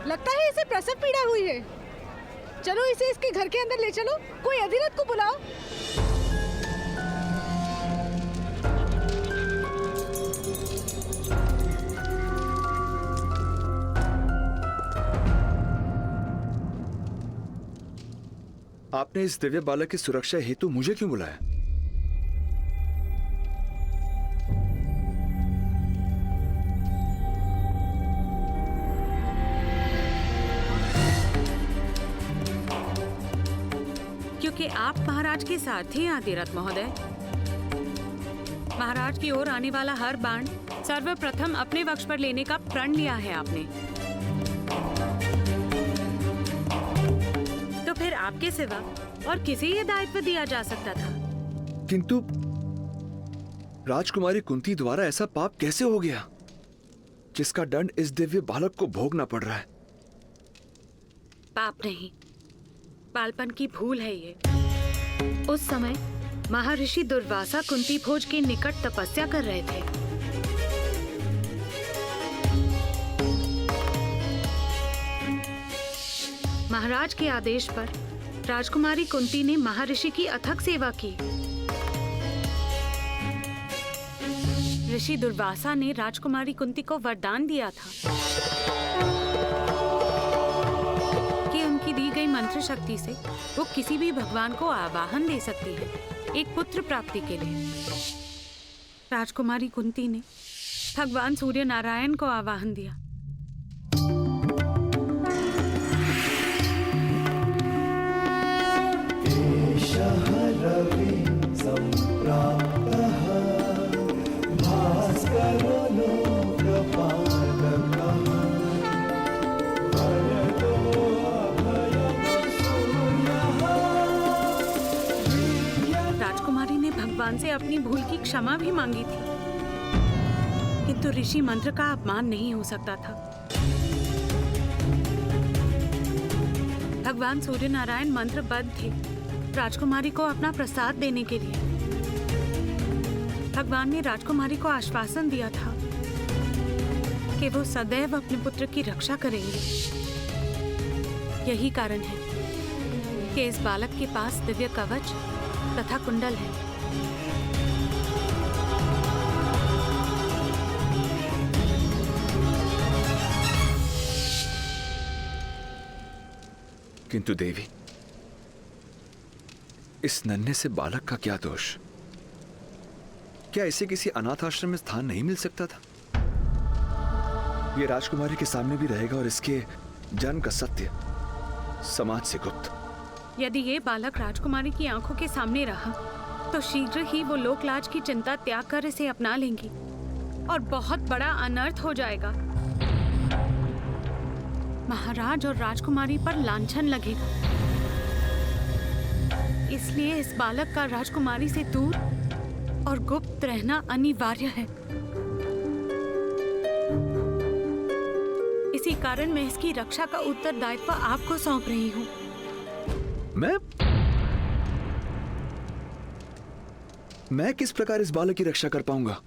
लगता है इसे प्रसव पीड़ा हुई है। चलो इसे इसके घर के अंदर ले चलो, कोई अधिरथ को बुलाओ। आपने इस दिव्य बालक की सुरक्षा हेतु मुझे क्यों बुलाया? क्योंकि आप महाराज के साथ ही अधिरथ महोदय। महाराज की ओर आने वाला हर बाण सर्वप्रथम अपने वक्ष पर लेने का प्रण लिया है आपने। तो फिर आपके सिवा और किसे ये दायित्व दिया जा सकता था? किंतु राजकुमारी कुंती द्वारा ऐसा पाप कैसे हो गया जिसका दंड इस दिव्य बालक को भोगना पड़ रहा है? पाप नहीं, बालपन की भूल है ये। उस समय महर्षि दुर्वासा कुंती भोज के निकट तपस्या कर रहे थे। महाराज के आदेश पर राजकुमारी कुंती ने महर्षि की अथक सेवा की। ऋषि दुर्वासा ने राजकुमारी कुंती को वरदान दिया था कि उनकी दी गई मंत्र शक्ति से वो किसी भी भगवान को आवाहन दे सकती है एक पुत्र प्राप्ति के लिए। राजकुमारी कुंती ने भगवान सूर्य नारायण को आवाहन दिया। भगवान से अपनी भूल की क्षमा भी मांगी थी, किंतु ऋषि मंत्र का अपमान नहीं हो सकता था। भगवान सूर्य नारायण मंत्रबद्ध थे राजकुमारी को अपना प्रसाद देने के लिए। भगवान ने राजकुमारी को आश्वासन दिया था कि वो सदैव अपने पुत्र की रक्षा करेंगे। यही कारण है कि इस बालक के पास दिव्य कवच तथा कुंडल है। किंतु देवी, इस नन्हे से बालक का क्या दोष? क्या इसे किसी अनाथ आश्रम में स्थान नहीं मिल सकता था? ये राजकुमारी के सामने भी रहेगा और इसके जन्म का सत्य समाज से गुप्त। यदि ये बालक राजकुमारी की आंखों के सामने रहा तो शीघ्र ही वो लोकलाज की चिंता त्याग कर इसे अपना लेंगी और बहुत बड़ा अनर्थ हो जाएगा। महाराज और राजकुमारी पर लांछन लगेगा। इसलिए इस बालक का राजकुमारी से दूर और गुप्त रहना अनिवार्य है। इसी कारण मैं इसकी रक्षा का उत्तरदायित्व आपको सौंप रही हूँ। मैं किस प्रकार इस बालक की रक्षा कर पाऊंगा?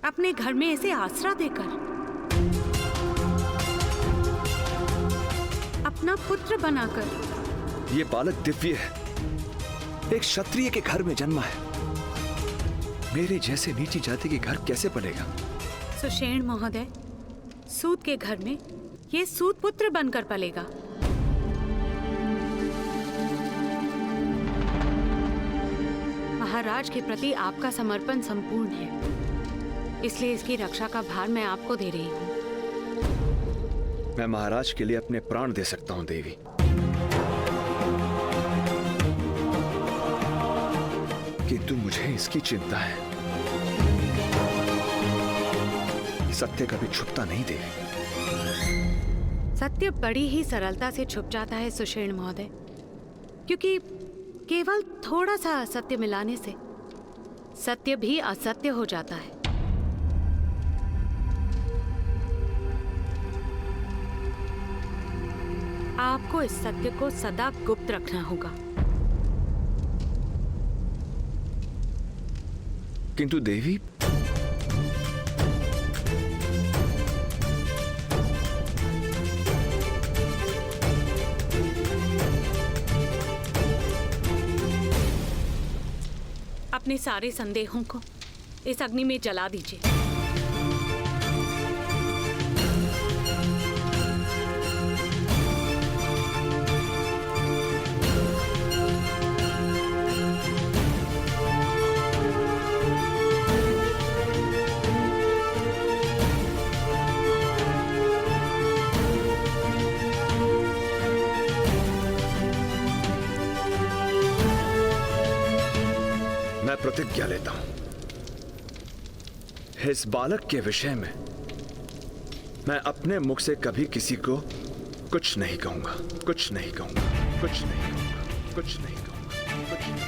अपने घर में इसे आसरा देकर, अपना पुत्र बनाकर। ये बालक दिव्य है, एक क्षत्रिय के घर में जन्मा है। मेरे जैसे नीची जाति के घर कैसे पलेगा? सुषेण महोदय, सूत के घर में ये सूत पुत्र बनकर पलेगा। महाराज के प्रति आपका समर्पण संपूर्ण है, इसलिए इसकी रक्षा का भार मैं आपको दे रही हूँ। मैं महाराज के लिए अपने प्राण दे सकता हूँ देवी, किंतु मुझे इसकी चिंता है। सत्य कभी छुपता नहीं देवी। सत्य बड़ी ही सरलता से छुप जाता है सुषेण महोदय, क्योंकि केवल थोड़ा सा असत्य मिलाने से सत्य भी असत्य हो जाता है। आपको इस सत्य को सदा गुप्त रखना होगा। किंतु देवी, अपने सारे संदेहों को इस अग्नि में जला दीजिए। मैं प्रतिज्ञा लेता हूं, इस बालक के विषय में मैं अपने मुख से कभी किसी को कुछ नहीं कहूंगा, कुछ नहीं कहूंगा, कुछ नहीं कहूंगा, कुछ नहीं कहूंगा, कुछ नहीं।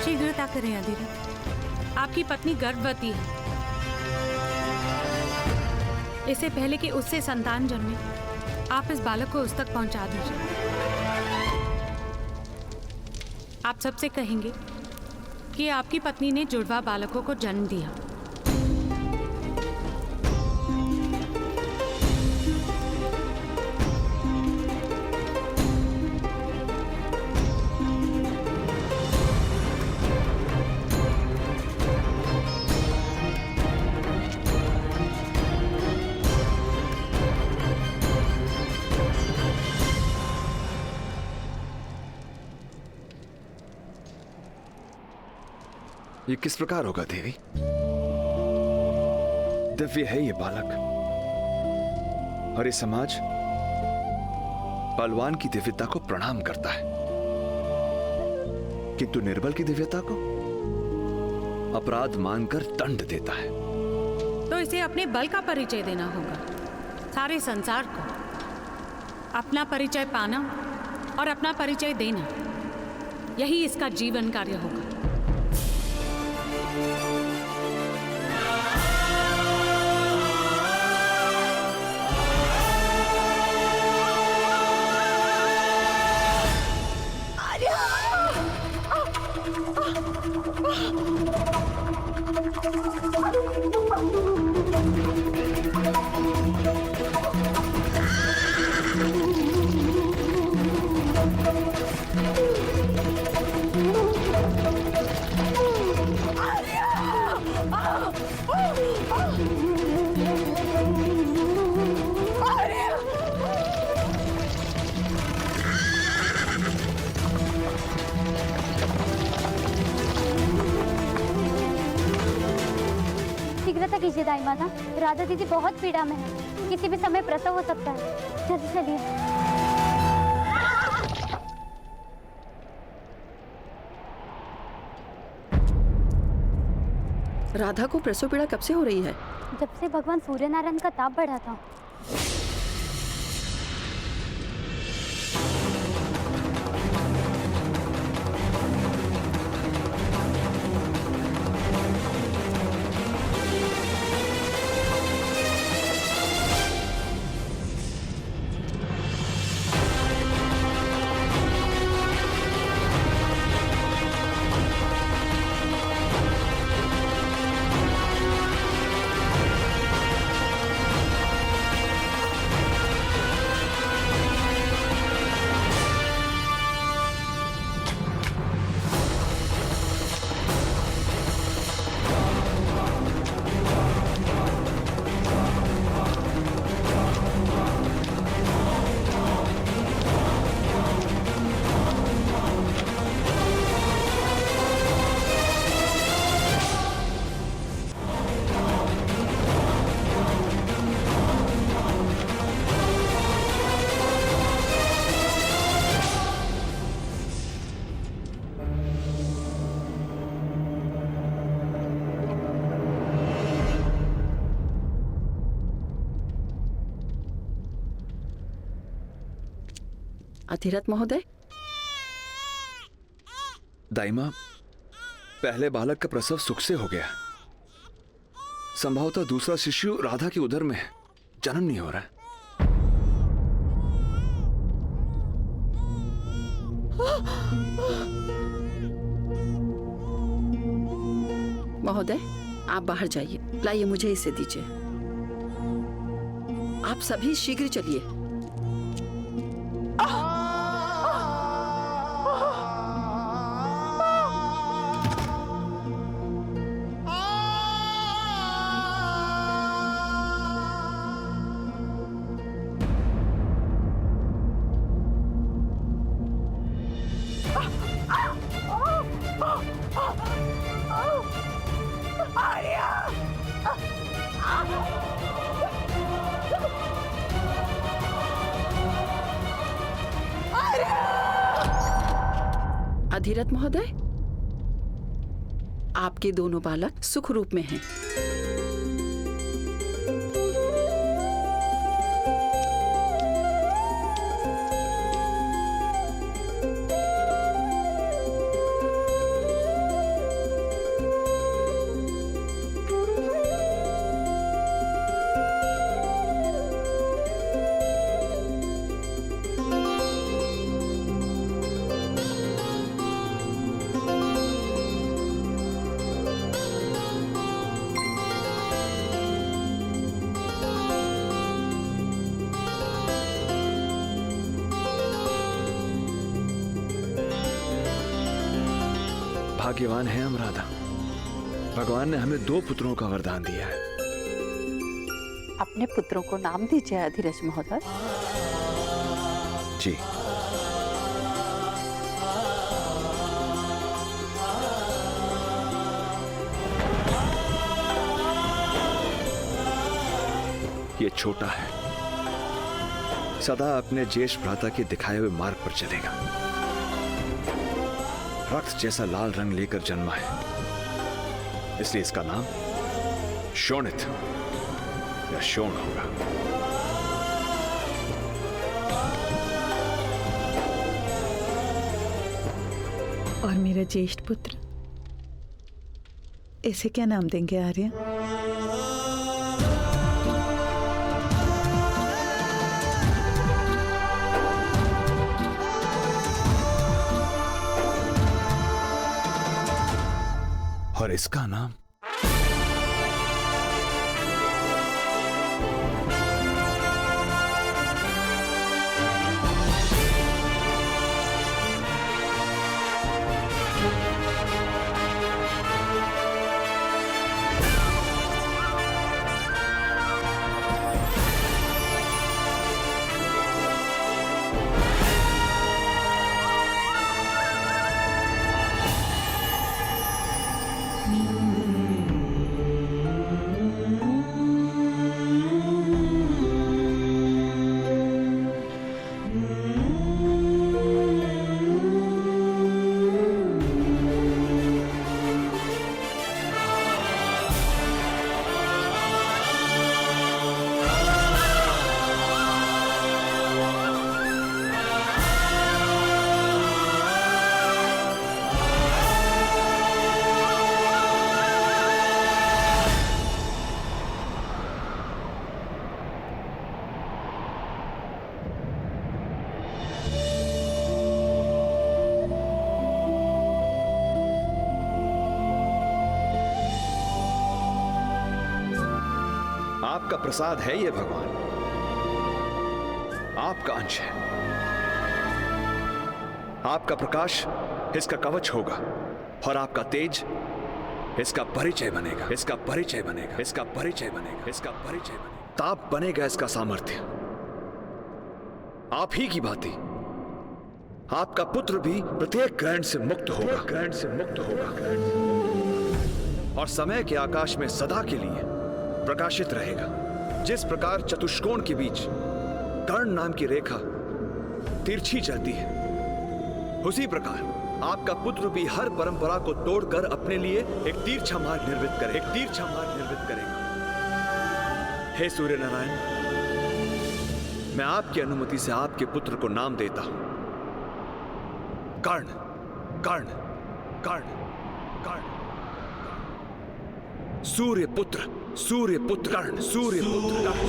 शीघ्रता करें अधिरथ, आपकी पत्नी गर्भवती है। इससे पहले कि उससे संतान जन्मे, आप इस बालक को उस तक पहुंचा दीजिए। आप सबसे कहेंगे कि आपकी पत्नी ने जुड़वा बालकों को जन्म दिया। ये किस प्रकार होगा देवी? दिव्य है ये बालक, और ये समाज बलवान की दिव्यता को प्रणाम करता है, किंतु निर्बल की दिव्यता को अपराध मानकर दंड देता है। तो इसे अपने बल का परिचय देना होगा सारे संसार को। अपना परिचय पाना और अपना परिचय देना, यही इसका जीवन कार्य होगा। शीघ्रता कीजिए दाई माता, राधा दीदी बहुत पीड़ा में है, किसी भी समय प्रसव हो सकता है। जल्दी चलिए। राधा को प्रसव पीड़ा कब से हो रही है? जब से भगवान सूर्य नारायण का ताप बढ़ा था। अधिरथ महोदय, दाइमा, पहले बालक का प्रसव सुख से हो गया। संभवतः दूसरा शिशु राधा की उदर में है, जन्म नहीं हो रहा है। महोदय आप बाहर जाइए, लाइए मुझे इसे दीजिए। आप सभी शीघ्र चलिए। अधिरथ महोदय, आपके दोनों बालक सुख रूप में हैं। भाग्यवान है हम राधा, भगवान ने हमें 2 पुत्रों का वरदान दिया है। अपने पुत्रों को नाम दीजिए अधिरथ महोदय। जी। ये छोटा है, सदा अपने ज्येष्ठ भ्राता के दिखाए हुए मार्ग पर चलेगा। रक्त जैसा लाल रंग लेकर जन्मा है, इसलिए इसका नाम शोणित या शोण होगा। और मेरा ज्येष्ठ पुत्र, इसे क्या नाम देंगे आर्य? और इसका नाम? आपका प्रसाद है ये भगवान, आपका अंश है। आपका प्रकाश इसका कवच होगा और आपका तेज इसका परिचय बनेगा, इसका परिचय बनेगा, इसका परिचय बनेगा, इसका परिचय बनेगा। ताप बनेगा इसका सामर्थ्य। आप ही की भांति आपका पुत्र भी प्रत्येक ग्रहण से मुक्त होगा, ग्रहण से मुक्त होगा, और समय के आकाश में सदा के लिए प्रकाशित रहेगा। जिस प्रकार चतुष्कोण के बीच कर्ण नाम की रेखा तिरछी चलती है, उसी प्रकार आपका पुत्र भी हर परंपरा को तोड़कर अपने लिए एक तिरछा मार्ग निर्मित करे, एक तिरछा मार्ग निर्मित करेगा। हे सूर्य नारायण, मैं आपकी अनुमति से आपके पुत्र को नाम देता हूं कर्ण, कर्ण, कर्ण, कर्ण। सूर्य पुत्र, सूर्य पुत्र कर्ण, सूर्य पुत्र कर्ण।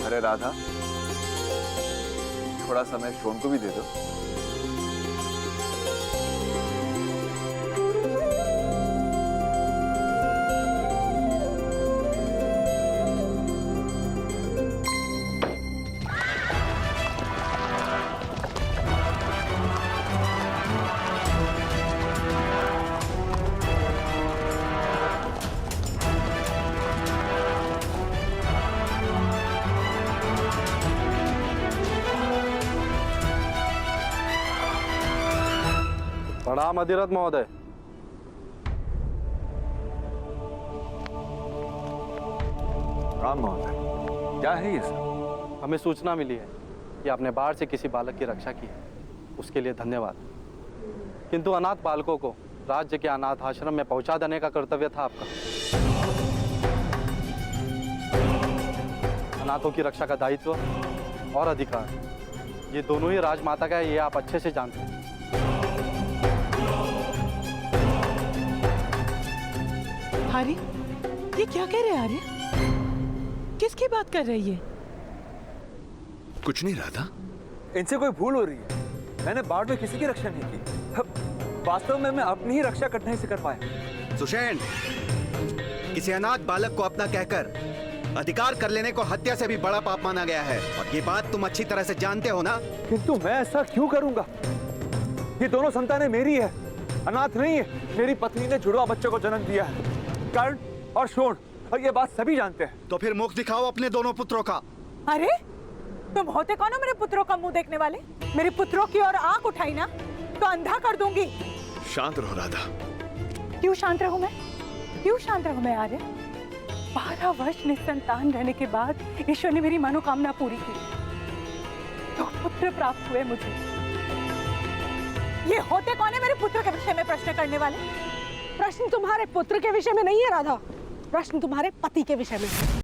अरे राधा, थोड़ा समय शोन को भी दे दो। प्रणाम अधिरथ महोदय। राम महोदय, क्या है ये सब? हमें सूचना मिली है कि आपने बाढ़ से किसी बालक की रक्षा की है, उसके लिए धन्यवाद। किंतु अनाथ बालकों को राज्य के अनाथ आश्रम में पहुंचा देने का कर्तव्य था आपका। अनाथों की रक्षा का दायित्व और अधिकार, ये दोनों ही राजमाता का है, ये आप अच्छे से जानते हैं। आर्य, ये क्या कह रहे हैं आर्य? किसकी बात कर रही है? कुछ नहीं राधा, इनसे कोई भूल हो रही है। मैंने बाढ़ में किसी की रक्षा नहीं की। वास्तव में मैं अपनी ही रक्षा करने से कर पाया। सुषेण, किसी अनाथ बालक को अपना कहकर अधिकार कर लेने को हत्या से भी बड़ा पाप माना गया है, और ये बात तुम अच्छी तरह से जानते हो ना? किंतु मैं ऐसा क्यों करूंगा? ये दोनों संतानें मेरी है, अनाथ नहीं है। मेरी पत्नी ने जुड़वा बच्चों को जन्म दिया है, कर्ण और शोण, और ये बात सभी जानते हैं। तो फिर मुख दिखाओ अपने दोनों पुत्रों का। अरे तुम होते कौन हो मेरे पुत्रों का मुंह देखने वाले? मेरे पुत्रों की ओर आंख उठाई ना तो अंधा कर दूंगी। शांत रहो राधा। क्यों शांत रहूं मैं? क्यों शांत रहूं मैं आर्य? 12 वर्ष निसंतान रहने के बाद ईश्वर ने मेरी मनोकामना पूरी की, तो पुत्र प्राप्त हुए मुझे। ये होते कौन है मेरे पुत्र के विषय में प्रश्न करने वाले? प्रश्न तुम्हारे पुत्र के विषय में नहीं है राधा, प्रश्न तुम्हारे पति के विषय में।